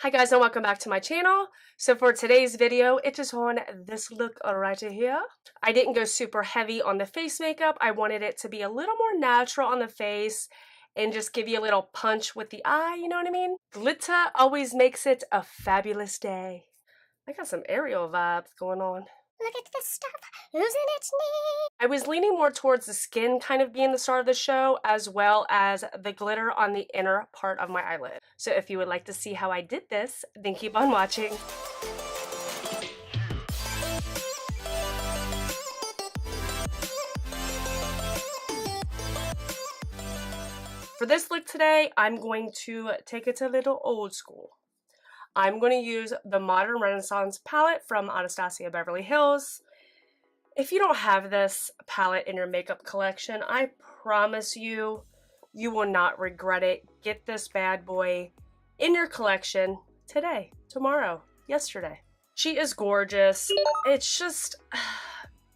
Hi guys and welcome back to my channel. So for today's video, it is on this look right here. I didn't go super heavy on the face makeup. I wanted it to be a little more natural on the face and just give you a little punch with the eye, you know what I mean? Glitter always makes it a fabulous day. I got some Ariel vibes going on. Look at this stuff, losing its knee. I was leaning more towards the skin kind of being the star of the show, as well as the glitter on the inner part of my eyelid. So if you would like to see how I did this, then keep on watching. For this look today, I'm going to take it to a little old school. I'm going to use the Modern Renaissance palette from Anastasia Beverly Hills. If you don't have this palette in your makeup collection, I promise you, you will not regret it. Get this bad boy in your collection today, tomorrow, yesterday. She is gorgeous. It's just,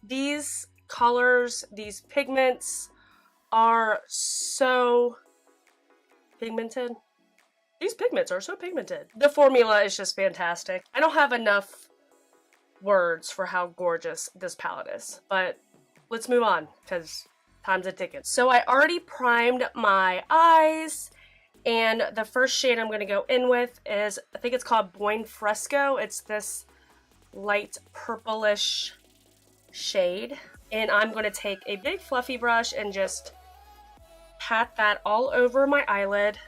these colors, these pigments are so pigmented. These pigments are so pigmented. The formula is just fantastic. I don't have enough words for how gorgeous this palette is, but let's move on because time's a ticking. So I already primed my eyes, and the first shade I'm going to go in with is, I think it's called Buon Fresco. It's this light purplish shade, and I'm going to take a big fluffy brush and just pat that all over my eyelid.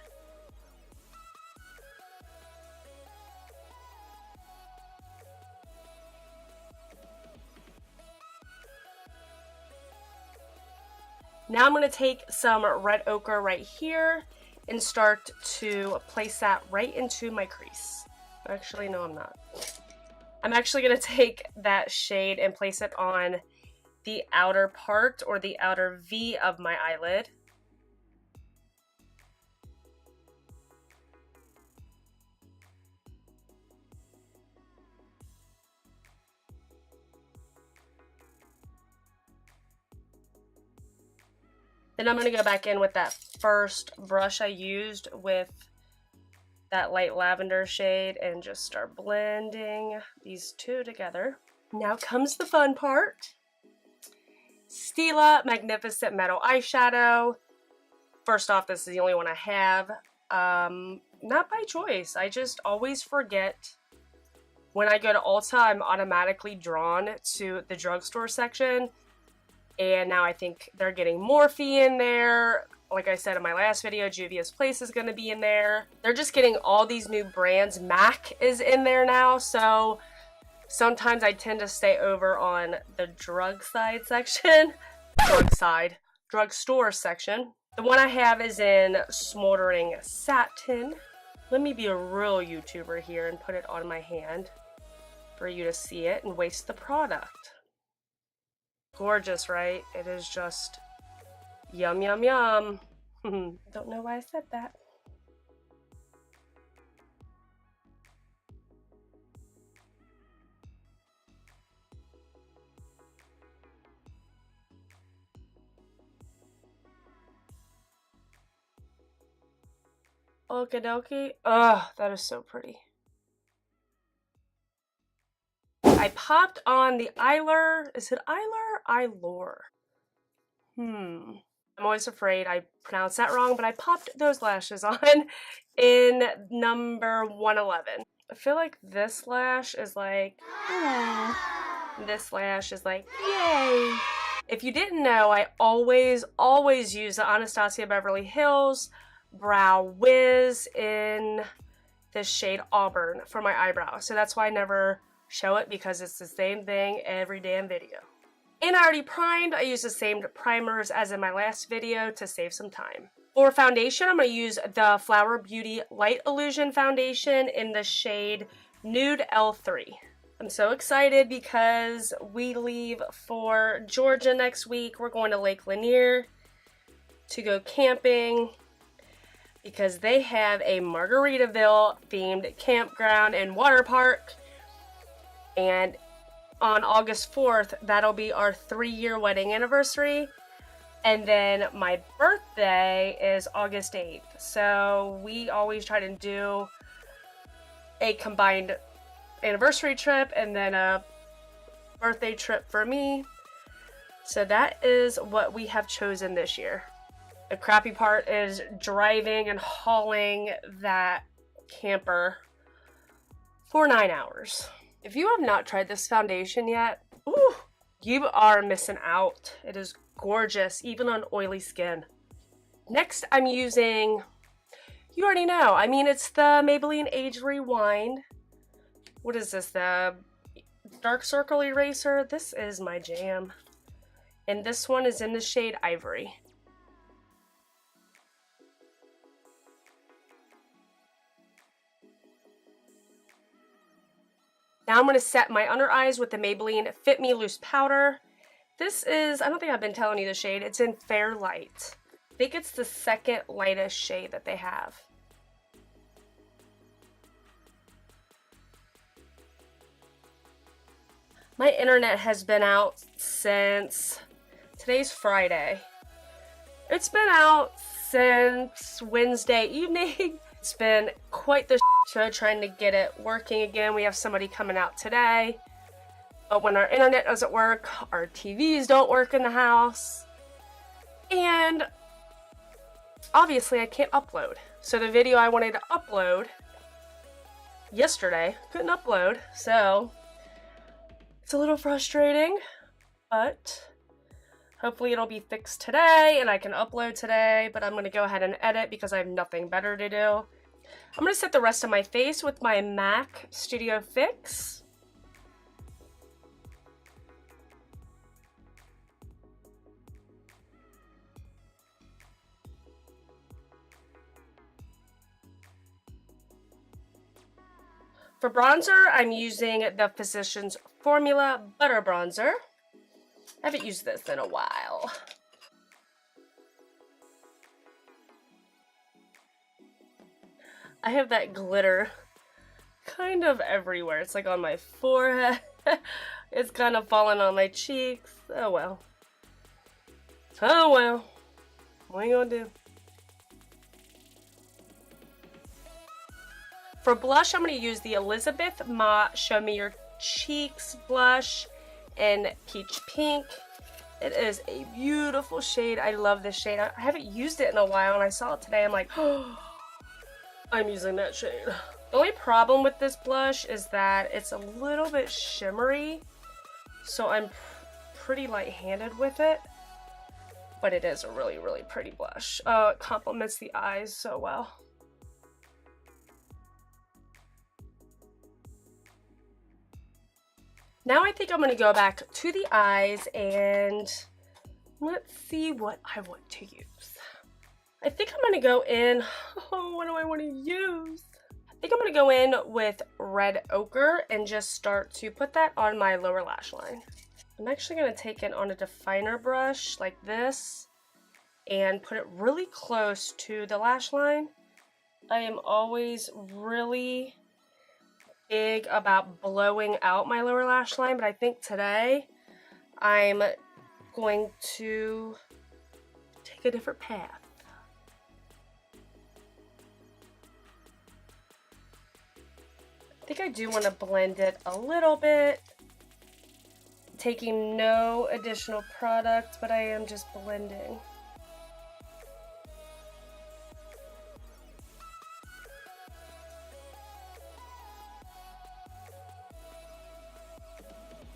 Now I'm going to take some red ochre right here and start to place that right into my crease. Actually, no, I'm not. I'm actually going to take that shade and place it on the outer part or the outer V of my eyelid. Then I'm going to go back in with that first brush I used with that light lavender shade and just start blending these two together. Now comes the fun part. Stila Magnificent Metal Eyeshadow. First off, this is the only one I have. Not by choice. I just always forget. When I go to Ulta, I'm automatically drawn to the drugstore section. And now I think they're getting Morphe in there. Like I said in my last video, Juvia's Place is going to be in there. They're just getting all these new brands. MAC is in there now. So sometimes I tend to stay over on the drugstore section. The one I have is in Smoldering Satin. Let me be a real YouTuber here and put it on my hand for you to see it and waste the product. Gorgeous, right? It is just yum, yum, yum. Don't know why I said that. Okie dokie. Ugh, that is so pretty. I popped on the Eyelure. Is it Eyelure? Eyelure. I'm always afraid I pronounce that wrong, but I popped those lashes on in number 111. I feel like this lash is like, this lash is like, yay. If you didn't know, I always use the Anastasia Beverly Hills Brow Wiz in this shade Auburn for my eyebrow. So that's why I never show it, because it's the same thing every damn video. And I already primed. I used the same primers as in my last video to save some time. For foundation, I'm going to use the Flower Beauty Light Illusion Foundation in the shade Nude L3. I'm so excited because we leave for Georgia next week. We're going to Lake Lanier to go camping because they have a Margaritaville themed campground and water park. And on August 4th, that'll be our 3-year wedding anniversary. And then my birthday is August 8th. So we always try to do a combined anniversary trip and then a birthday trip for me. So that is what we have chosen this year. The crappy part is driving and hauling that camper for 9 hours. If you have not tried this foundation yet, ooh, you are missing out. It is gorgeous, even on oily skin. Next, I'm using, you already know, I mean, it's the Maybelline Age Rewind. What is this, the Dark Circle Eraser? This is my jam. And this one is in the shade Ivory. Now I'm going to set my under eyes with the Maybelline Fit Me Loose Powder. This is, I don't think I've been telling you the shade, it's in Fair Light. I think it's the second lightest shade that they have. My internet has been out since, today's Friday. It's been out since Wednesday evening. It's been quite the show trying to get it working again. We have somebody coming out today. But when our internet doesn't work, our TVs don't work in the house. And obviously I can't upload. So the video I wanted to upload yesterday couldn't upload. So it's a little frustrating, but hopefully it'll be fixed today and I can upload today, but I'm going to go ahead and edit because I have nothing better to do. I'm going to set the rest of my face with my MAC Studio Fix. For bronzer, I'm using the Physicians Formula Butter Bronzer. I haven't used this in a while. I have that glitter kind of everywhere. It's like on my forehead. It's kind of falling on my cheeks. Oh well. Oh well. What are you gonna do? For blush, I'm going to use the Elizabeth Mott Show Me Your Cheeks blush in Peach Pink. It is a beautiful shade. I love this shade. I haven't used it in a while, and I saw it today. I'm like, oh, I'm using that shade. The only problem with this blush is that it's a little bit shimmery, so I'm pretty light-handed with it. But it is a really, really pretty blush. Oh, it complements the eyes so well. Now I think I'm going to go back to the eyes and let's see what I want to use. I think I'm going to go in, oh, what do I want to use? I think I'm going to go in with Red Ochre and just start to put that on my lower lash line. I'm actually going to take it on a definer brush like this and put it really close to the lash line. I am always really big about blowing out my lower lash line, but I think today I'm going to take a different path. I think I do want to blend it a little bit, taking no additional product, but I am just blending.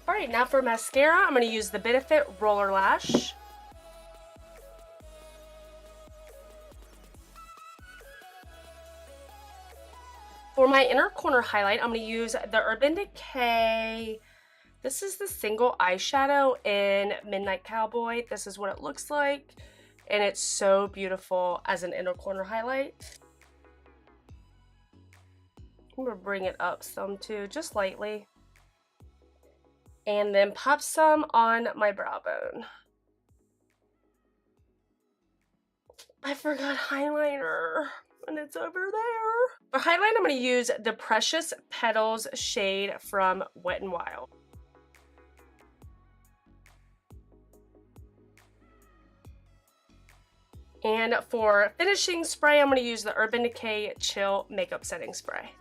Alright, now for mascara, I'm going to use the Benefit Roller Lash. For my inner corner highlight, I'm going to use the Urban Decay. This is the single eyeshadow in Midnight Cowboy. This is what it looks like, and it's so beautiful as an inner corner highlight. I'm going to bring it up some too, just lightly. And then pop some on my brow bone. I forgot highlighter, and it's over there. For highlight, I'm going to use the Precious Petals shade from Wet n Wild. And for finishing spray, I'm going to use the Urban Decay Chill Makeup Setting Spray.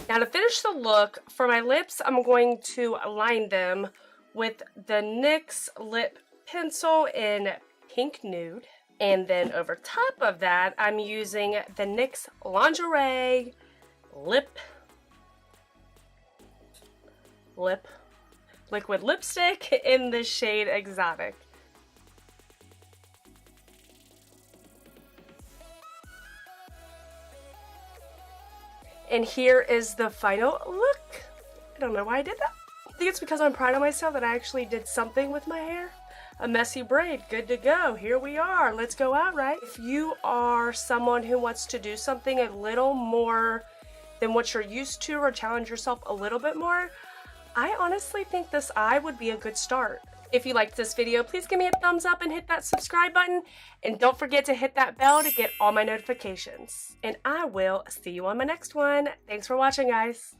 Now to finish the look, for my lips, I'm going to line them with the NYX lip pencil in Pink Nude. And then over top of that, I'm using the NYX Lingerie Lip liquid lipstick in the shade Exotic. And here is the final look. I don't know why I did that. I think it's because I'm proud of myself that I actually did something with my hair. A messy braid, good to go. Here we are, let's go out, right? If you are someone who wants to do something a little more than what you're used to or challenge yourself a little bit more, I honestly think this eye would be a good start. If you liked this video, please give me a thumbs up and hit that subscribe button. And don't forget to hit that bell to get all my notifications. And I will see you on my next one. Thanks for watching, guys.